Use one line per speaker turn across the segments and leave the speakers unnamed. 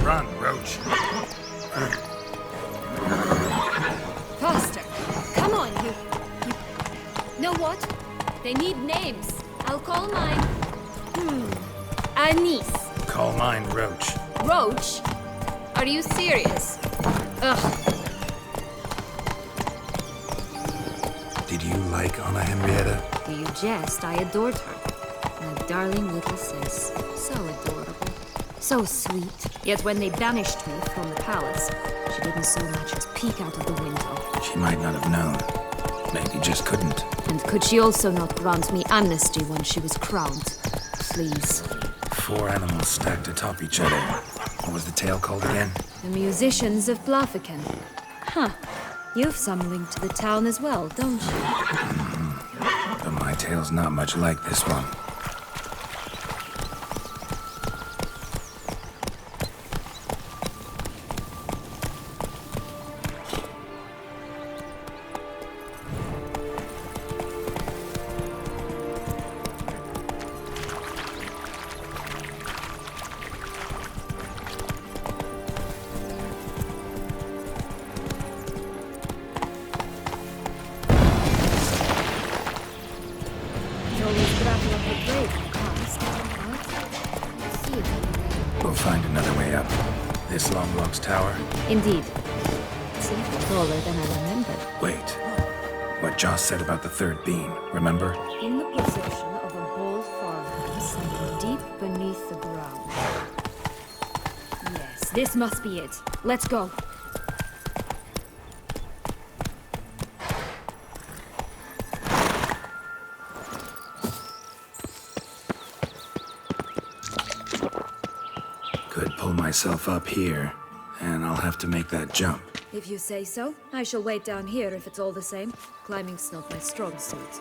Run, Roach.
Faster. Come on, you... Know what? They need names. I'll call mine... Anise.
Call mine Roach.
Roach? Are you serious? Ugh.
Did you like Anna Henrietta?
Do you jest? I adored her. My darling little sis. So adorable. So sweet. Yet when they banished me from the palace, she didn't so much as peek out of the window.
She might not have known. Maybe just couldn't.
And could she also not grant me amnesty when she was crowned? Please.
4 animals stacked atop each other. What was the tale called again?
The musicians of Blaviken. Huh. You've some link to the town as well, don't you?
But my tale's not much like this one. We'll find another way up. This long walk's tower?
Indeed. It seems taller than I remembered.
Wait. What Joss said about the third beam, remember?
In the possession of a bold farmhouse sunk deep beneath the ground. Yes, this must be it. Let's go.
Could pull myself up here, and I'll have to make that jump.
If you say so, I shall wait down here if it's all the same. Climbing's not my strong suit.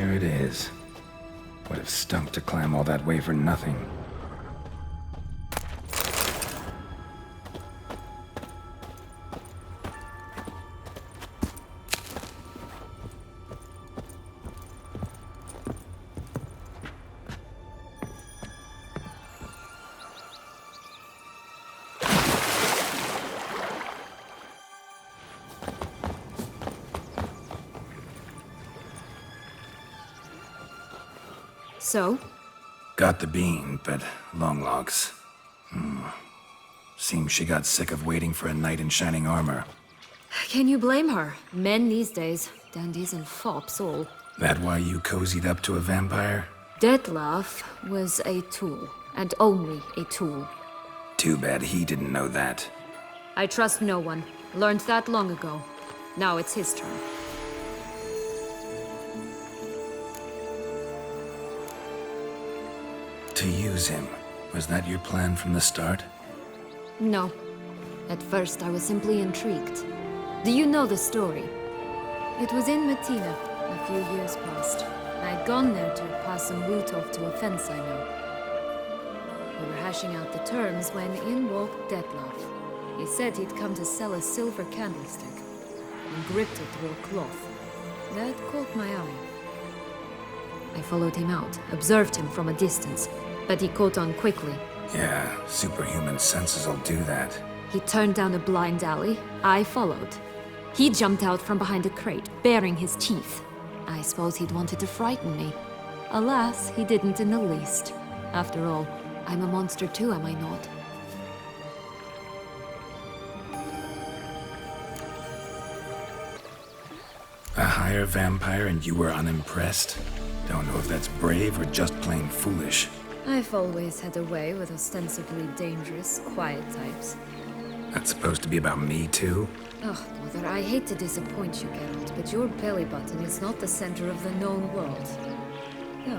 there it is. Would have stunk to climb all that way for nothing.
So?
Got the bean, but long logs. Seems she got sick of waiting for a knight in shining armor.
Can you blame her? Men these days, dandies and fops all.
That why you cozied up to a vampire?
Detlef was a tool, and only a tool.
Too bad he didn't know that.
I trust no one. Learned that long ago. Now it's his turn.
To use him. Was that your plan from the start?
No. At first, I was simply intrigued. Do you know the story? It was in Matina, a few years past. I'd gone there to pass some loot off to a fence I know. We were hashing out the terms when in walked Detlef. He said he'd come to sell a silver candlestick, and gripped it through a cloth. That caught my eye. I followed him out, observed him from a distance, but he caught on quickly.
Yeah, superhuman senses will do that.
He turned down a blind alley. I followed. He jumped out from behind a crate, baring his teeth. I suppose he'd wanted to frighten me. Alas, he didn't in the least. After all, I'm a monster too, am I not?
A higher vampire and you were unimpressed? Don't know if that's brave or just plain foolish.
I've always had a way with ostensibly dangerous, quiet types.
That's supposed to be about me too?
Ugh, Mother, I hate to disappoint you, Geralt, but your belly button is not the center of the known world. No,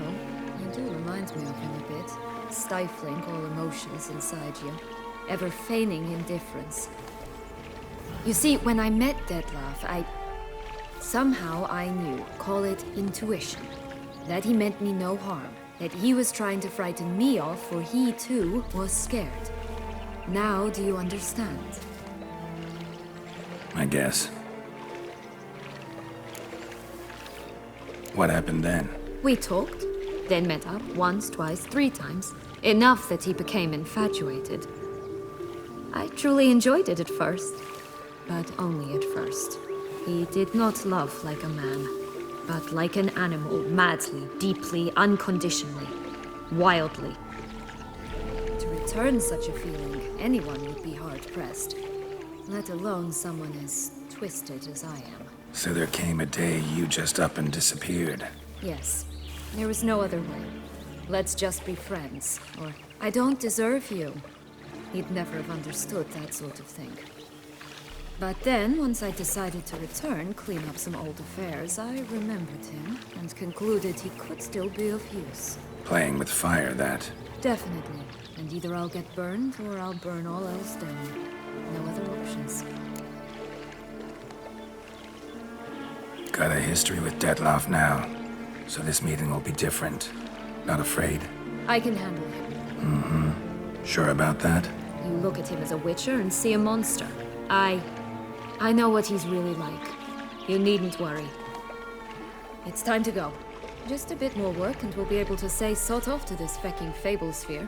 you do remind me of him a bit. Stifling all emotions inside you. Ever feigning indifference. You see, when I met Detlef, somehow I knew, call it intuition, that he meant me no harm. That he was trying to frighten me off, for he too was scared. Now do you understand?
I guess. What happened then?
We talked, then met up once, twice, 3 times. Enough that he became infatuated. I truly enjoyed it at first, but only at first. He did not love like a man, but like an animal, madly, deeply, unconditionally, wildly. To return such a feeling, anyone would be hard-pressed, let alone someone as twisted as I am.
So there came a day you just up and disappeared.
Yes, there was no other way. Let's just be friends, or I don't deserve you. He'd never have understood that sort of thing. But then, once I decided to return, clean up some old affairs, I remembered him and concluded he could still be of use.
Playing with fire, that.
Definitely. And either I'll get burned or I'll burn all else down. No other options.
Got a history with Detlef now, so this meeting will be different. Not afraid?
I can handle him.
Sure about that?
You look at him as a witcher and see a monster. I know what he's really like. You needn't worry. It's time to go. Just a bit more work and we'll be able to say sort off to this fecking fable sphere.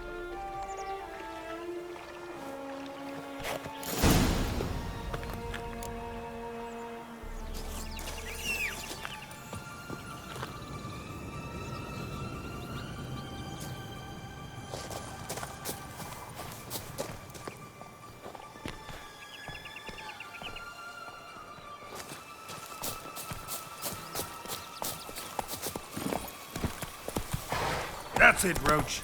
That's it, Roach.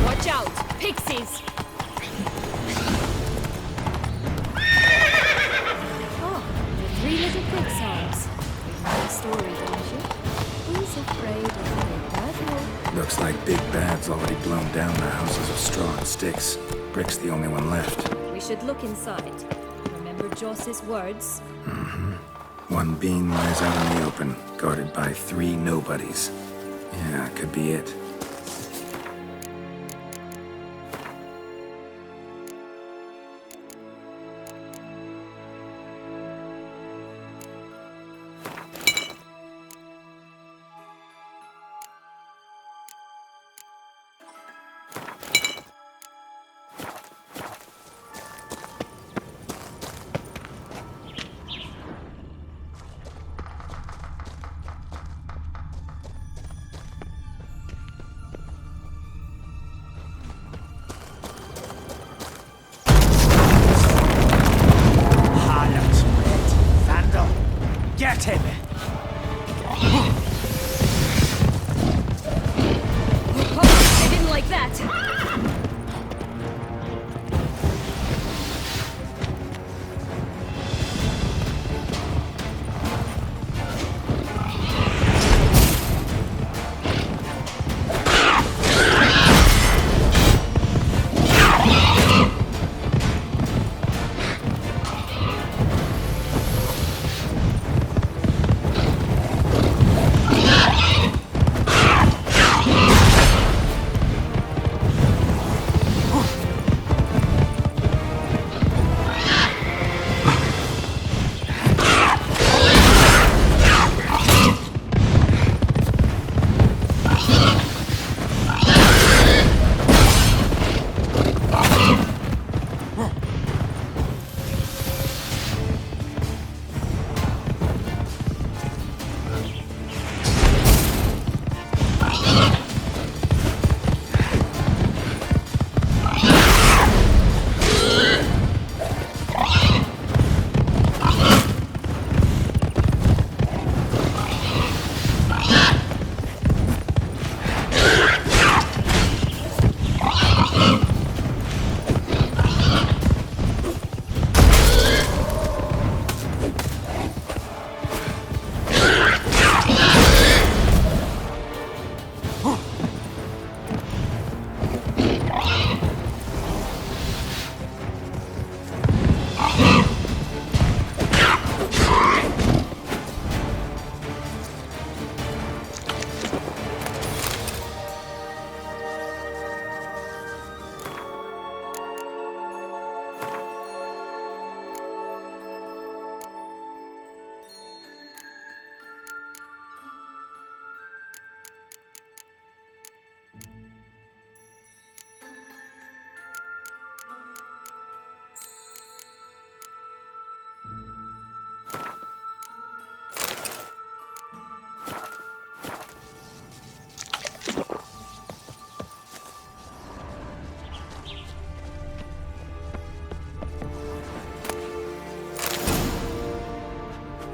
Watch out! Pixies! Oh, the 3 little pig's arms. Good story, don't you? Who's Nobody's afraid of the big bad wolf.
Looks like Big Bad's already blown down the houses of straw and sticks. Brick's the only one left.
We should look inside. Remember Joss's words?
One beam lies out in the open, guarded by 3 nobodies. Yeah, could be it.
Get him!
Oh, I didn't like that.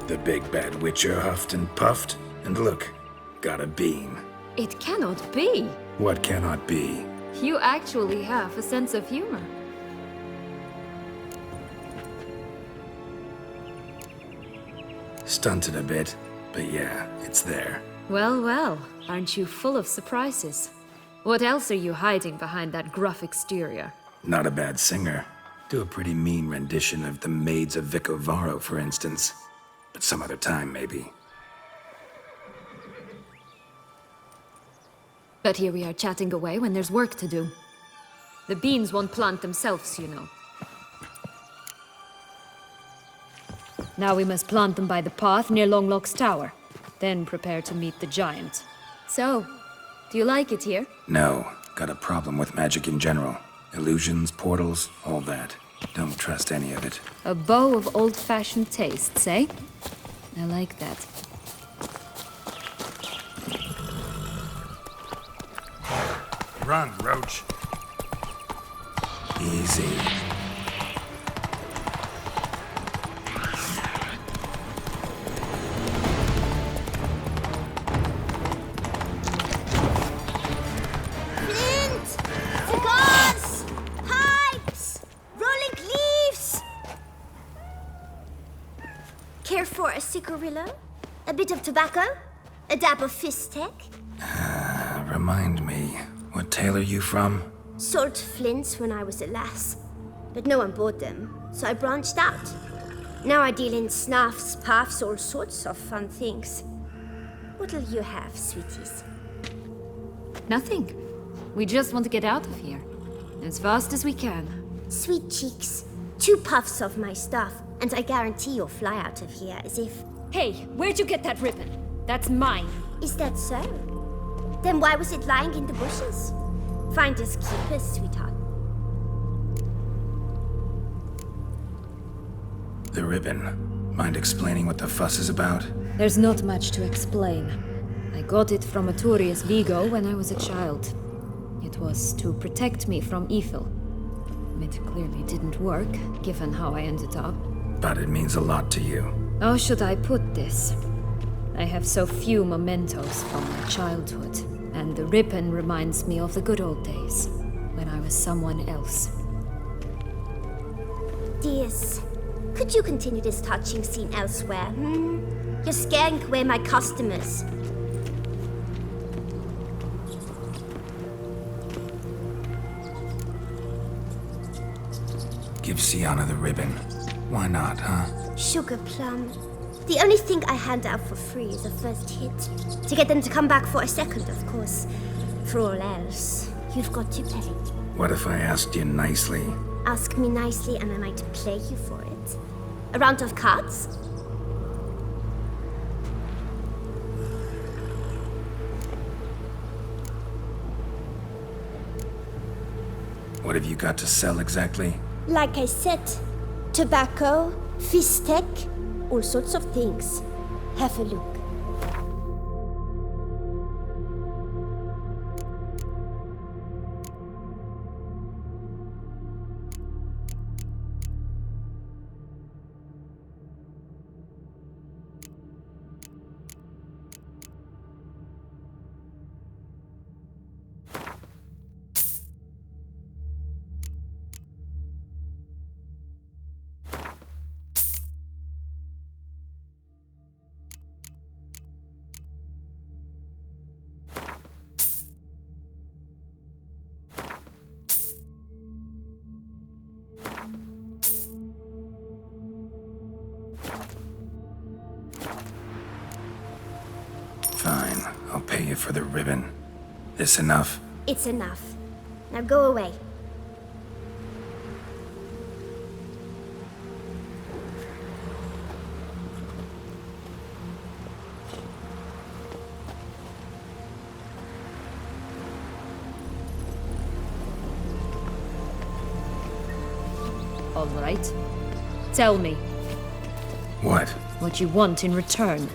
The big bad witcher huffed and puffed, and look, got a beam.
It cannot be.
What cannot be?
You actually have a sense of humor.
Stunted a bit, but yeah, it's there.
Well, well, aren't you full of surprises? What else are you hiding behind that gruff exterior?
Not a bad singer. Do a pretty mean rendition of The Maids of Vicovaro, for instance. But some other time, maybe.
But here we are chatting away when there's work to do. The beans won't plant themselves, you know. Now we must plant them by the path near Longlock's tower. Then prepare to meet the giant. So, do you like it here?
No, got a problem with magic in general. Illusions, portals, all that. Don't trust any of it.
A bow of old-fashioned tastes, eh? I like that.
Run, Roach.
Easy.
Flint! Cigars! Pipes! Rolling leaves! Care for a cigarillo? A bit of tobacco? A dab of fist-tech?
Remind me, what tale are you from?
Sold flints when I was a lass, but no one bought them, so I branched out. Now I deal in snuffs, puffs, all sorts of fun things. What'll you have, sweeties?
Nothing. We just want to get out of here. As fast as we can.
Sweet cheeks. 2 puffs of my stuff, and I guarantee you'll fly out of here as if...
Hey, where'd you get that ribbon? That's mine.
Is that so? Then why was it lying in the bushes? Finders keepers, sweetheart.
The ribbon. Mind explaining what the fuss is about?
There's not much to explain. I got it from Arturius Vigo when I was a child. It was to protect me from evil. It clearly didn't work, given how I ended up.
But it means a lot to you.
How should I put this? I have so few mementos from my childhood, and the ribbon reminds me of the good old days, when I was someone else.
Dears, could you continue this touching scene elsewhere, You're scaring away my customers.
Give Sienna the ribbon. Why not, huh?
Sugar plum. The only thing I hand out for free is a first hit. To get them to come back for a second, of course. For all else, you've got to pay.
What if I asked you nicely?
Ask me nicely and I might play you for it. A round of cards?
What have you got to sell exactly?
Like I said, tobacco, fist-tech, all sorts of things. Have a look.
Fine, I'll pay you for the ribbon. This enough?
It's enough. Now go away.
All right. Tell me
What?
what you want in return.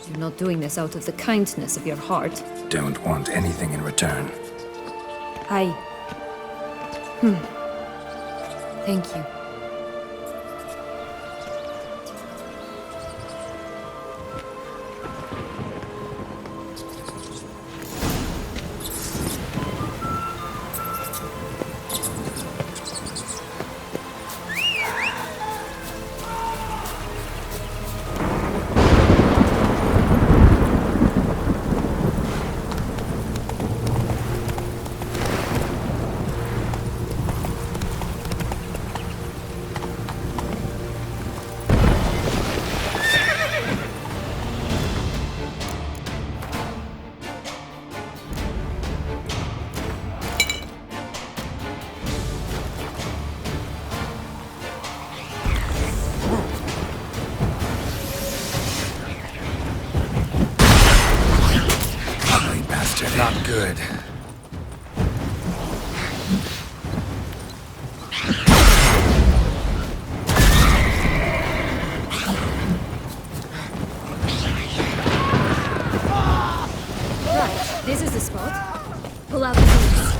You're not doing this out of the kindness of your heart.
Don't want anything in return.
Thank you.
Not good.
Right, this is the spot. Pull out the boots.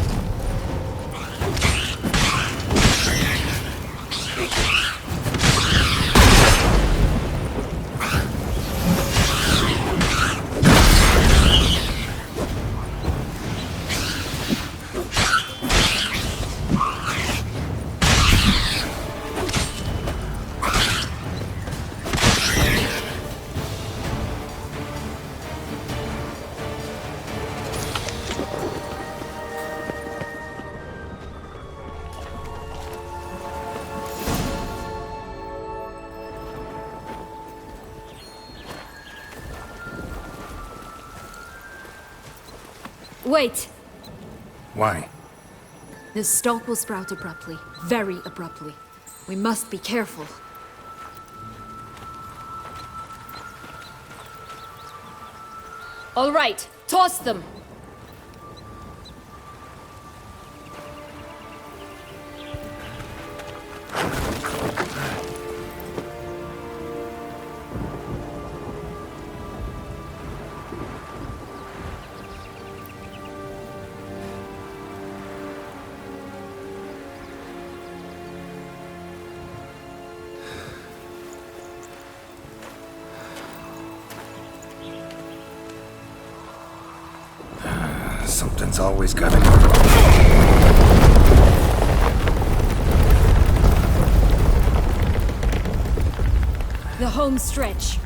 Wait!
Why?
The stalk will sprout abruptly. Very abruptly. We must be careful. All right, toss them!
Something's always gotta
The home stretch.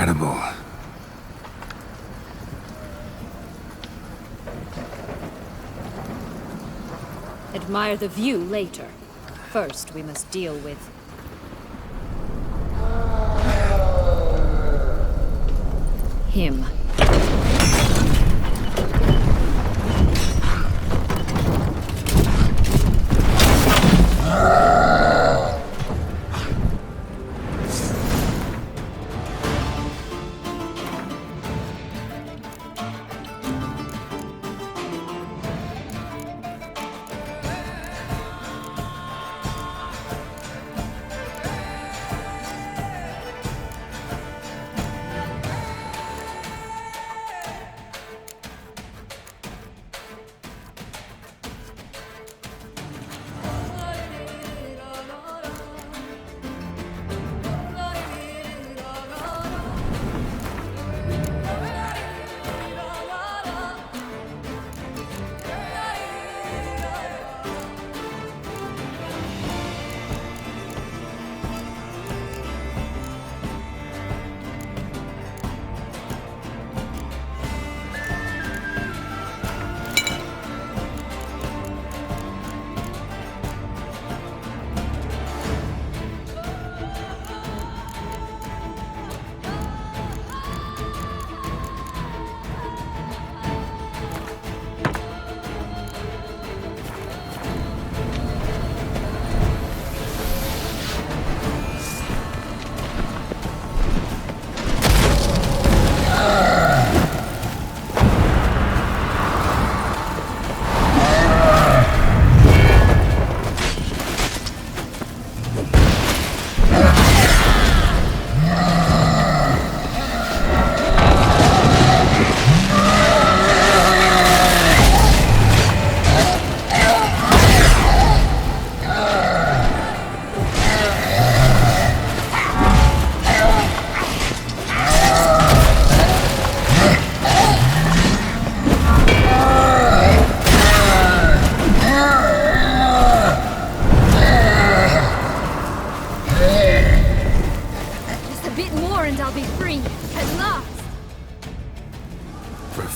incredible.
Admire the view later. First, we must deal with... him.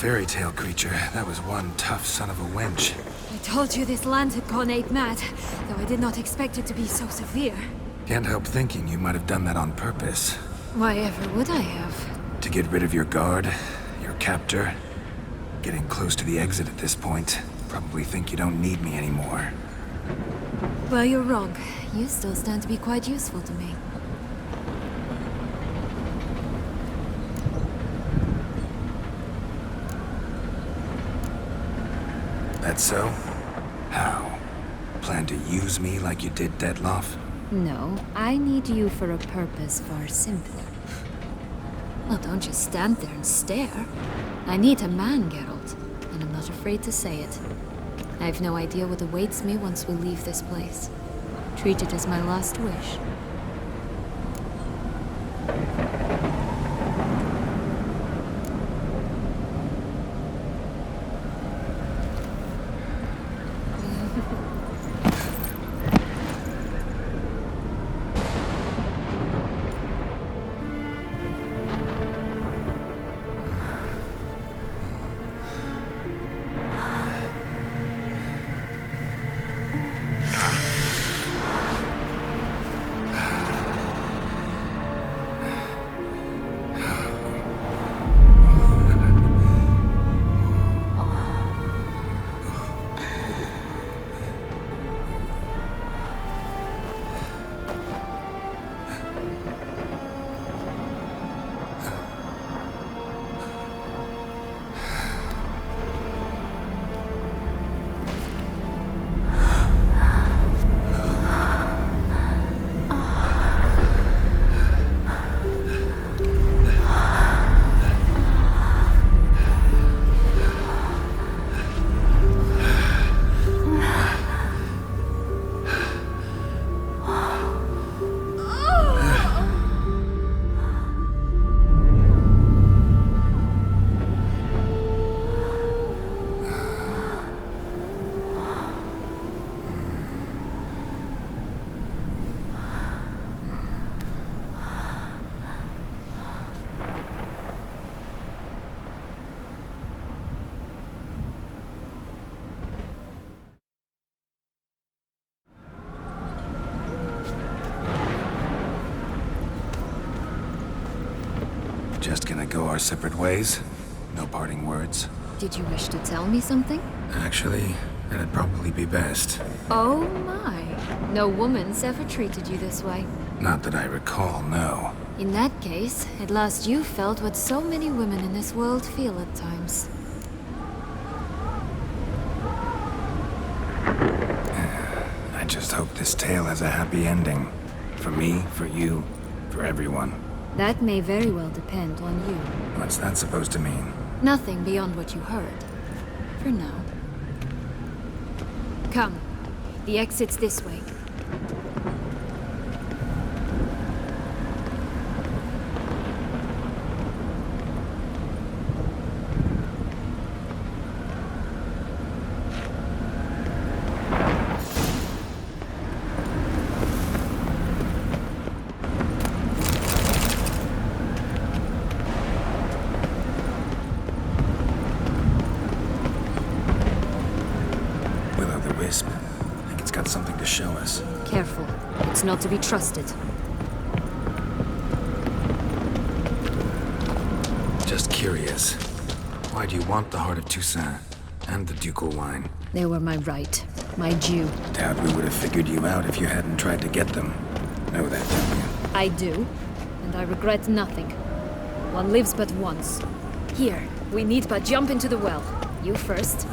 Fairy tale creature. That was one tough son of a wench.
I told you this land had gone ape mad, though I did not expect it to be so severe.
Can't help thinking you might have done that on purpose.
Why ever would I have?
To get rid of your guard, your captor. Getting close to the exit at this point. Probably think you don't need me anymore.
Well, you're wrong. You still stand to be quite useful to me.
That so? How? Plan to use me like you did Detloff?
No, I need you for a purpose far simpler. Well, don't just stand there and stare. I need a man, Geralt. and I'm not afraid to say it. I have no idea what awaits me once we leave this place. Treat it as my last wish.
Just gonna go our separate ways? No parting words?
Did you wish to tell me something?
Actually, that'd probably be best.
Oh my. No woman's ever treated you this way.
Not that I recall, no.
In that case, at last you felt what so many women in this world feel at times.
I just hope this tale has a happy ending. For me, for you, for everyone.
That may very well depend on you.
What's that supposed to mean?
Nothing beyond what you heard. For now. Come. The exit's this way.
I think it's got something to show us.
Careful. It's not to be trusted.
Just curious. Why do you want the heart of Toussaint and the ducal wine?
They were my right. My due.
Doubt we would have figured you out if you hadn't tried to get them. Know that, don't you?
I do. And I regret nothing. One lives but once. Here, we need but jump into the well. You first.